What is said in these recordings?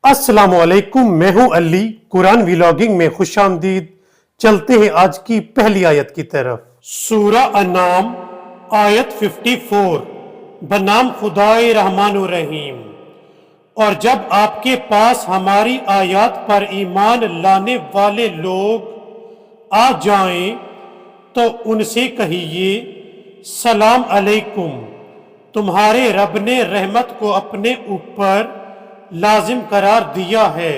السلام علیکم، میں ہوں علی۔ قرآن ویلاگنگ میں خوش آمدید۔ چلتے ہیں آج کی پہلی آیت کی طرف۔ سورہ انعام آیت 54۔ بنام خدائے رحمان الرحیم۔ اور جب آپ کے پاس ہماری آیات پر ایمان لانے والے لوگ آ جائیں تو ان سے کہیے سلام علیکم، تمہارے رب نے رحمت کو اپنے اوپر لازم قرار دیا ہے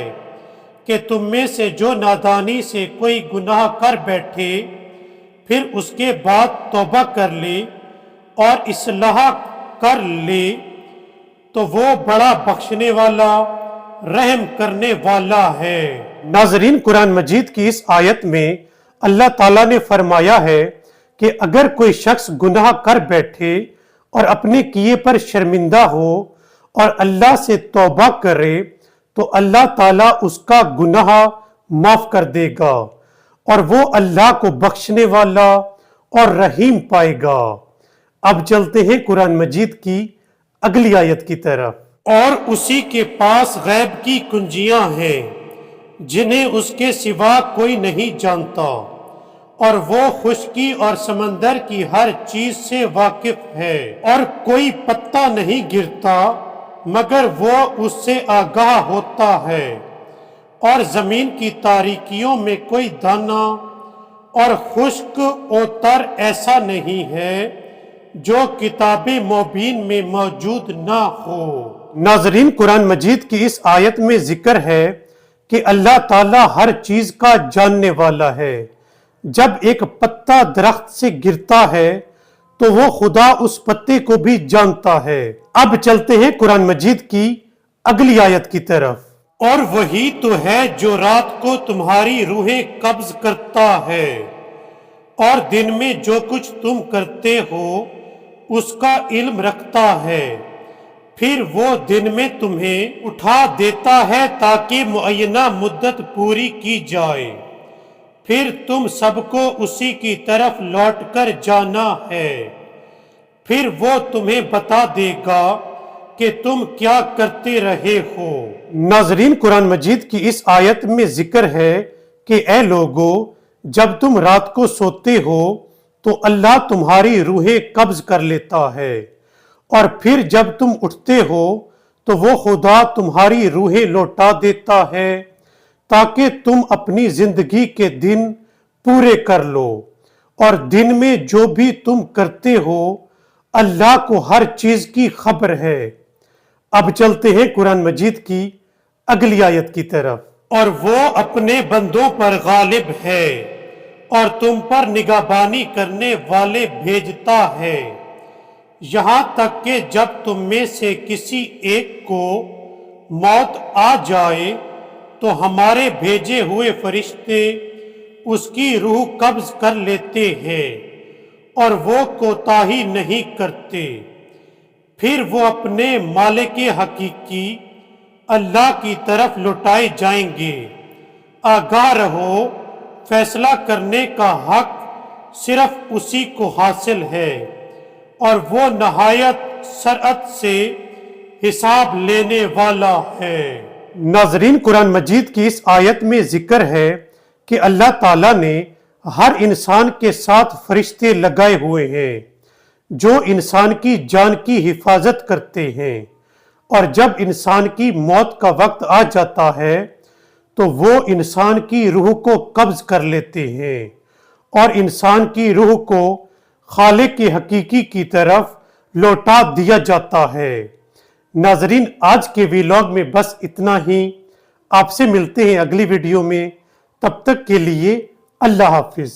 کہ تم میں سے جو نادانی سے کوئی گناہ کر بیٹھے پھر اس کے بعد توبہ کر لے اور اصلاح کر لے تو وہ بڑا بخشنے والا رحم کرنے والا ہے۔ ناظرین، قرآن مجید کی اس آیت میں اللہ تعالیٰ نے فرمایا ہے کہ اگر کوئی شخص گناہ کر بیٹھے اور اپنے کیے پر شرمندہ ہو اور اللہ سے توبہ کرے تو اللہ تعالیٰ اس کا گناہ معاف کر دے گا اور وہ اللہ کو بخشنے والا اور رحیم پائے گا۔ اب چلتے ہیں قرآن مجید کی اگلی آیت کی طرف۔ اور اسی کے پاس غیب کی کنجیاں ہیں جنہیں اس کے سوا کوئی نہیں جانتا، اور وہ خشکی اور سمندر کی ہر چیز سے واقف ہے، اور کوئی پتا نہیں گرتا مگر وہ اس سے آگاہ ہوتا ہے، اور زمین کی تاریکیوں میں کوئی دانہ اور خشک و تر ایسا نہیں ہے جو کتاب مبین میں موجود نہ ہو۔ ناظرین، قرآن مجید کی اس آیت میں ذکر ہے کہ اللہ تعالیٰ ہر چیز کا جاننے والا ہے۔ جب ایک پتا درخت سے گرتا ہے تو وہ خدا اس پتے کو بھی جانتا ہے۔ اب چلتے ہیں قرآن مجید کی اگلی آیت کی طرف۔ اور وہی تو ہے جو رات کو تمہاری روحیں قبض کرتا ہے اور دن میں جو کچھ تم کرتے ہو اس کا علم رکھتا ہے، پھر وہ دن میں تمہیں اٹھا دیتا ہے تاکہ معینہ مدت پوری کی جائے، پھر تم سب کو اسی کی طرف لوٹ کر جانا ہے، پھر وہ تمہیں بتا دے گا کہ تم کیا کرتے رہے ہو۔ ناظرین، قرآن مجید کی اس آیت میں ذکر ہے کہ اے لوگو، جب تم رات کو سوتے ہو تو اللہ تمہاری روحیں قبض کر لیتا ہے، اور پھر جب تم اٹھتے ہو تو وہ خدا تمہاری روحیں لوٹا دیتا ہے تاکہ تم اپنی زندگی کے دن پورے کر لو، اور دن میں جو بھی تم کرتے ہو اللہ کو ہر چیز کی خبر ہے۔ اب چلتے ہیں قرآن مجید کی اگلی آیت کی طرف۔ اور وہ اپنے بندوں پر غالب ہے اور تم پر نگہبانی کرنے والے بھیجتا ہے، یہاں تک کہ جب تم میں سے کسی ایک کو موت آ جائے تو ہمارے بھیجے ہوئے فرشتے اس کی روح قبض کر لیتے ہیں اور وہ کوتاہی نہیں کرتے، پھر وہ اپنے مالک حقیقی اللہ کی طرف لوٹائے جائیں گے۔ آگاہ رہو، فیصلہ کرنے کا حق صرف اسی کو حاصل ہے اور وہ نہایت سرعت سے حساب لینے والا ہے۔ ناظرین، قرآن مجید کی اس آیت میں ذکر ہے کہ اللہ تعالیٰ نے ہر انسان کے ساتھ فرشتے لگائے ہوئے ہیں جو انسان کی جان کی حفاظت کرتے ہیں، اور جب انسان کی موت کا وقت آ جاتا ہے تو وہ انسان کی روح کو قبض کر لیتے ہیں اور انسان کی روح کو خالق کی حقیقی کی طرف لوٹا دیا جاتا ہے۔ ناظرین، آج کے ویلاگ میں بس اتنا ہی۔ آپ سے ملتے ہیں اگلی ویڈیو میں، تب تک کے لیے اللہ حافظ۔